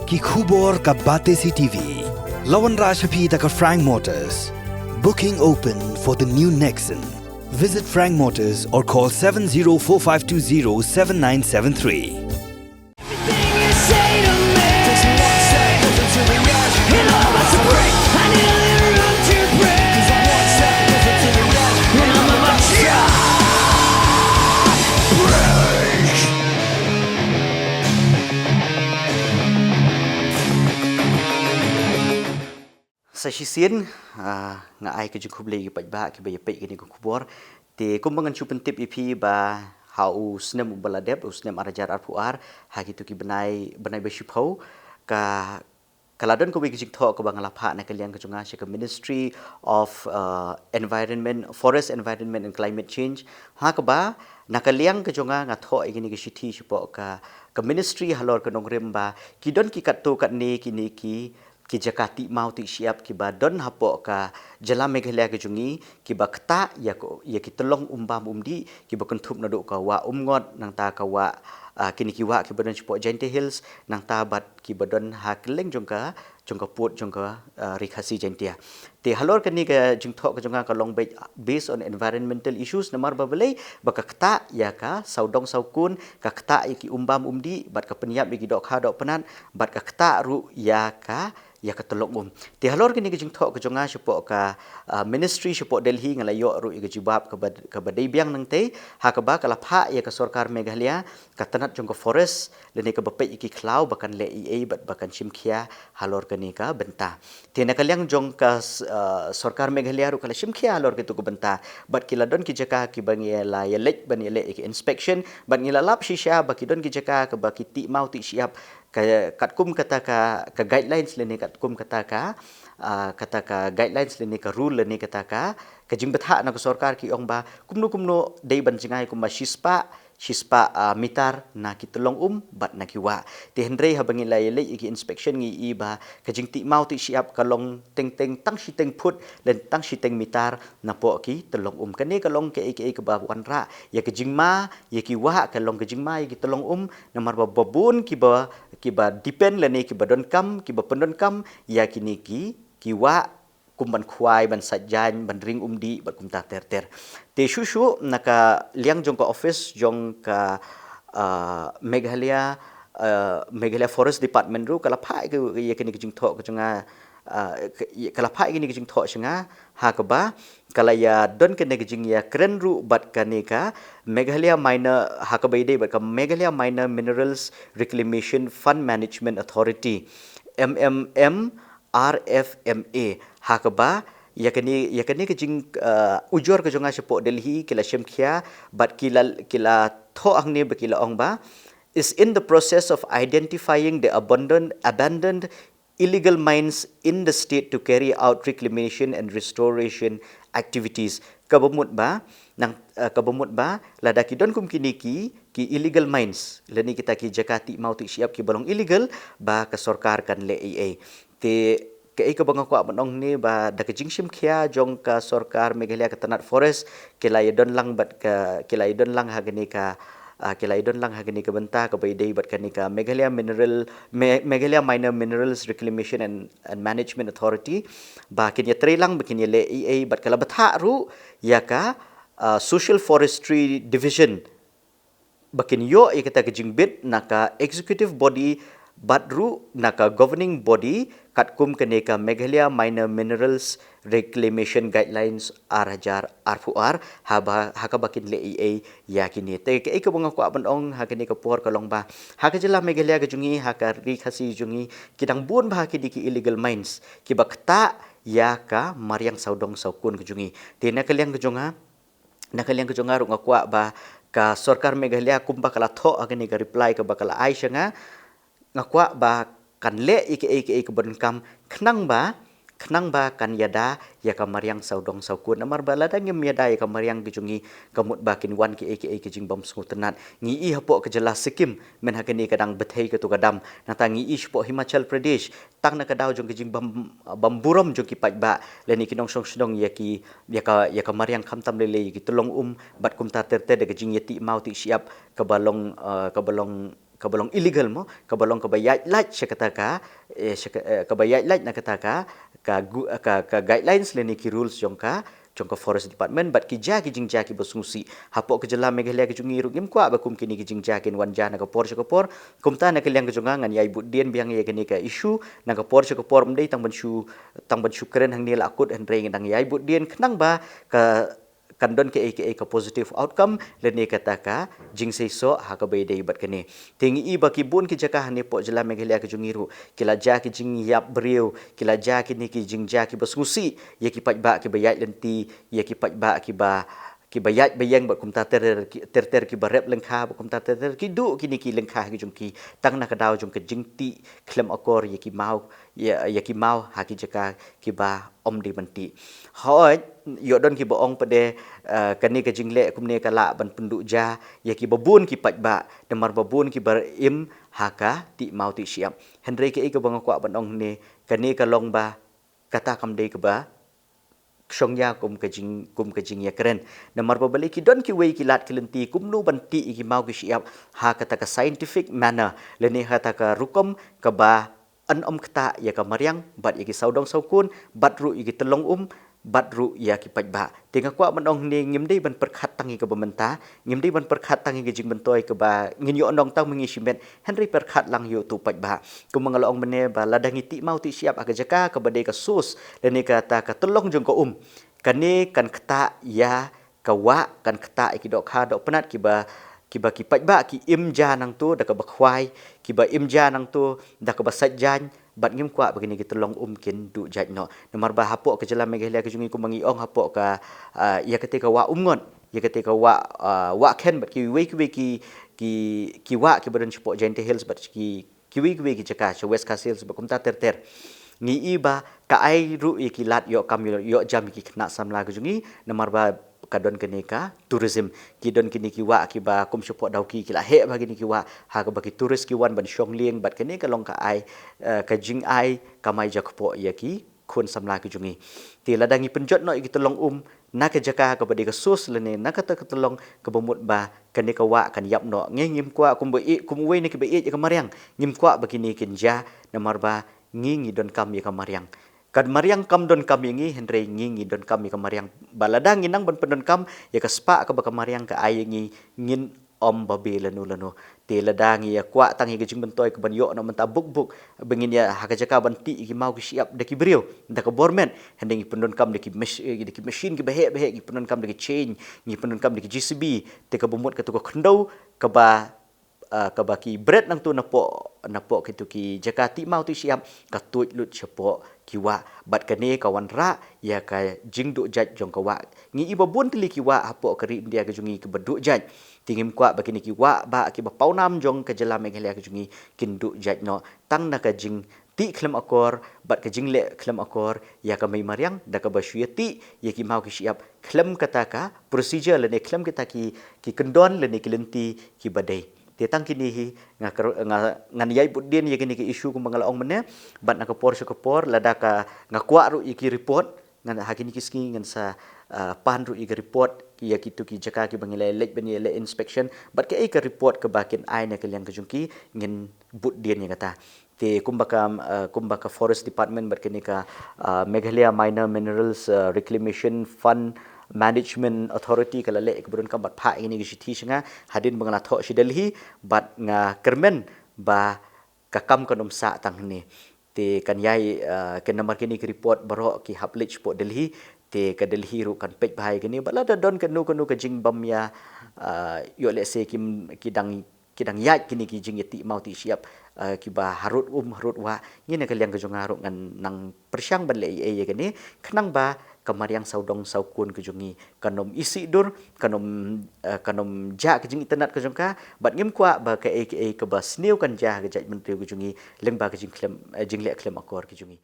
Ki khubor ka Bate CTV. Lawan Rashapi taka Frank Motors. Booking open for the new Nexon. Visit Frank Motors or call 7045207973. Sa sisin nga ai ke jung lagi pat ba ke bay pe ni ko kubor te kumbangan chupen tip ipi ba hau snem baladep usnem arajar arpuar ha gitu ki benai be shipho ka kaladon ko wigi tho ko bangala pha na kalian ko chunga she ka Ministry of Environment, Forest Environment and Climate Change ha ka ba nakaliang ka chunga nga tho igini ki shithi shipo ka Ministry halor ka nongrem ba kidon ki kat to kat ni kini ki jakati mau ti siap ki ba don hapo ka jala Meghalaya ke jungi ki ba kta ya ki tolong umbam umdi ki ba kentup na do ka wa umngot nang ta ka wa kini ki wa ki ba don sipo Jaintia Hills nang ta bat ki ba don ha keleng jongka put jongka rikhasi Jaintia te halor kani ka jung tho ka jonga ka long based on environmental issues namar ba belai ba ka kta ya ka saudong saukun ka kta ya ki umbam umdi bat ka peniap ki dok ha dok penan bat ka kta ru ya katolong ti halor kini ke jing tho ke jonga sipo ka Ministry sipo Delhi ngalayo ru i jibab ka badai biang nang te ha ka ba kala pha ya ka sarkar Meghalaya ka tanat jong ka forest le ne ka bape ki klau bakan le EA bat bakan chimkhia halor kani ka benta ti na kalyang jong ka sarkar Meghalaya ru kala chimkhia halor ke tu ka benta bat kila don ki jaka ki bangiela ya lek banile ki inspection ban ngila lap shisha bakidon ki jaka ka bakiti mau ti siap katkum kata ka guidelines le ni katkum kata ka guidelines le ni ka rule le ni kata ka jing betha na ka sarkar ki ong ba kumno dei ban jingai kum shispa mitar na ki tolong bat na ki wa te hendrei ha bangila yele ki inspection ngi i ba ka jing ti mau ti siap ka long teng tang shi teng put len tang shi teng mitar na po ki tolong kane ka long ke ka ba wan ra ya ka jing ma ya ki wa ka long ka jing ma ya ki tolong na mar ba babun ki ba depend le ni ki ba don kam ki ba pendon kam ya kini ki wa kumban khwai ban sajjan ban ring umdi bat kumta ter te shushu naka liang jong ka office jong ka Meghalaya Forest Department ru kala pha ke ye kini jing tho ka janga kala pha kini jing tho sanga ha ka ba kala ya don kene jing ya kren ru bat kani ka Meghalaya Minor ha ka bai dei bat ka Meghalaya Minor Minerals Reclamation Fund Management Authority RFMA ha ka ba ya kani ke jing ujor ke jonga sipo Delhi kila shemkhia bat kila tho angne bakila ong ba is in the process of identifying the abandoned illegal mines in the state to carry out reclamation and restoration activities kabamut ba lada ki don kum kini ki illegal mines leni kita ki jakati mau ti siap ki balong illegal ba ka sarkar kan le EA te ke ka bang ko abang ni ba da ke jingshim khia jong ka sarkar Meghalaya ka tanat forest kilai don lang ha gani ka benta ka bai dei bat kani ka Meghalaya Minor Minerals Reclamation and Management Authority ba kin ya trelang bakin ya le EA bat kala batha ru ya ka Social Forestry Division bakin yo ya kita ke jingbit naka executive body badru naka governing body katkum keneka Meghalaya Minor Minerals Reclamation Guidelines arajar arfuar haka bakin le EA yakini te ke ka bunga ko abang hakini ka por kalong ba haka jela Meghalaya ka jungi haka rikhasi jungi kidang bun ba ki illegal mines ki bakta ya ka mariang saudong saukun ka jungi te nakaliang ka junga ru ngakwa ba ka sarkar Meghalaya kumba kala tho agani ka reply ka bakala ai shanga ngakwa ba kan le ike benkam kenang ba kan yada ya kamariang saudong saukun amar balada ngem yada ya kamariang gejungi kamut bakin wan ke jing bam smutenat ngi I hapo ke jelas Sikkim men hakani kadang bethei ke tu kadam nata ngi I spo Himachal Pradesh tang na kadau jong jing bam burom jong ki ba leni kinong song ya kamariang khamtam le ki tolong bat kum ta terte de jing yeti mau ti siap kabalong kabalong illegal mo kabalong kabayat light siya kataka kabayat light na kataka ka guidelines leni ki rules jong ka forest department bat ki ja ki jing ja ki basungsi hapo ke jela megalia ki jungi rugim kwa ba kum kini ki jing ja kin wan ja na ka por kum ta na ke liang ke jonga ngan yai budien biang ye kini ka issue na ka por mdei tang ban shu keren hang ni la akut hen reng dang yai budien knang ba ka kandon ke ka positive outcome leni kataka jing sei so ha ka bei dei bat kene tingi i ba ki bun ki jaka hani po jela megalia ki jungiru kila ja ki jing yap beriu kila ja ki ni ki jing ja ki basngusi ye ki pat ba ki bayat lenti ye ki pat ba ki bayat bayang ba kum ta ter ki barep lengkha ba kum ta ter ki du ki ni ki lengkha ki jung ki tang na ka dau jung ke jing ti klem akor ye ki mau ye ki mau ha ki jaka ki ba om di menti hoi yo don ki boong pade kani ka jingle kumne kala ban penduk ja ya ki babun ki pat ba demar babun ki bar im haka ti mau ti siap henry ke ka bang kwa ban ong ne kani ka long ba kata kam dei ka ba ksongya kum ka jing ya keren demar babali ki don ki wei ki lat kilenti kumnu ban ti ki mau ki siap ha kata ka scientific manner leni kata ka rukom ka ba an om kata ya ka mariang bat ya ki saudong saukun bat ru ki telong batru ya ki pajba tinga kwa manong ni ngimdei ban perkhat tangi ke bementa ngimdei ban perkhat tangi ke jing bentoi ke ba nginyo ondong tang mengi simet henry perkhat lang yo tu pajba ku mangalong mene ba ladangi ti mau ti siap aga jaka ke bade ka sus dan kata ka telong jong ko kane kan kata ya ka wa kan kata ki dok ha dok penat ki ba ki pajba ki imja nang tu da ka bakhwai ki ba imja nang tu da ka basajjan bat ngim kwa begini kita long kin du jaj no nomor ba hapok ke jelam megelia ke jungi ku mangi ong hapok ka ya ketika wa ngon ya ketika wa ken bat ki we ki wa ki badan chupok Gente Hills bat ki we ki jaka West Coast Hills bat kumta ter ngi iba ka ai ru ki lat yo kam yo jam ki kena samla ke jungi nomor ba kadon kenika tourism kidon kini kiwa kiba kum support dau ki kila he bagi ni kiwa ha ka bagi turis kiwan ban shongling bat kini ka long ka ai ka jing ai kamai jakpo ya ki khun samla ki jungi ti ladangi penjot no ki tolong na ka jaka ka badi ka sus lene na ka tolong ka bomut ba kani ka wa kan yap no ngim kwa kum we ni ki be ka mariang ngim kwa bagi ni kinja na marba ngi don kam ya ka mariang kad mariang kam don kam yangi henry ngi don kam ka mariang baladang inang ban pendon kam ya ka spa ka baka mariang ka ayengi ngin om babe lanu te ladang ya kwa tangi gejing bentoy ka ban yo no menta buk bengin ya haka jaka ban ti ki mau ki siap de ki brio da ka bormen hending pendon kam de ki machine ki behe ki pendon kam de ki chain ni pendon kam de ki GCB te ka bomot ka tu ka khndau ka ba kabaki bread nang tu napo kitu ki jakati mau tu siap ka tuit lut chapo kiwa bat kane kawan ra ya ka jingdu jaj jong kawa ngi iba bun tili kiwa apo kari india ka jungi ke bedu jaj tingim kwa bakini kiwa ba ki ba paunam jong ka jela megelia ka jungi kindu jaj no tang na ka jing ti klem akor bat ka jingle klem akor ya ka mai mariang da ka basyati ya ki mau ki siap klem kataka procedure le ne klem kita ki kendon le ne kilenti ki badai tetang kini hi ngan yai budin ya kini ki isu ku mangalaong mene bat na kapor lada ka ngakwa ru iki report ngan hakini kiski ngan sa pan ru iki report ki ya kitu ki jaka ki bangilai lek bani le inspection bat ke ka report ke bakin ai na kalian kejungki ngin budin ya kata te kumbaka forest department bat kini ka Meghalaya Minor Minerals Reclamation Fund Management Authority kala le keburun kam bat pha ini gisi singa hadin bangala tho si Delhi bat nga kermen ba kakam kanom sa tang ni te kan yai ken namar kini ki report baro ki haplich po Delhi te ka Delhi ru kan pej bahai kini bala da don kanu ka jing bam ya yo le se kidang yat kini ki jing yati mau ti siap ki ba harut wa ngine kalian ka jonga ru ngan nang persyang ban le ye kini kenang ba kamariang saudong saukun kejungi kanom isi dur kanom ja kejing internet kejungka bat ngim kwa ba ka aka ke bas new kan ja kejaj menteri kejungi leng ba kejing klem jingle klem akor kejungi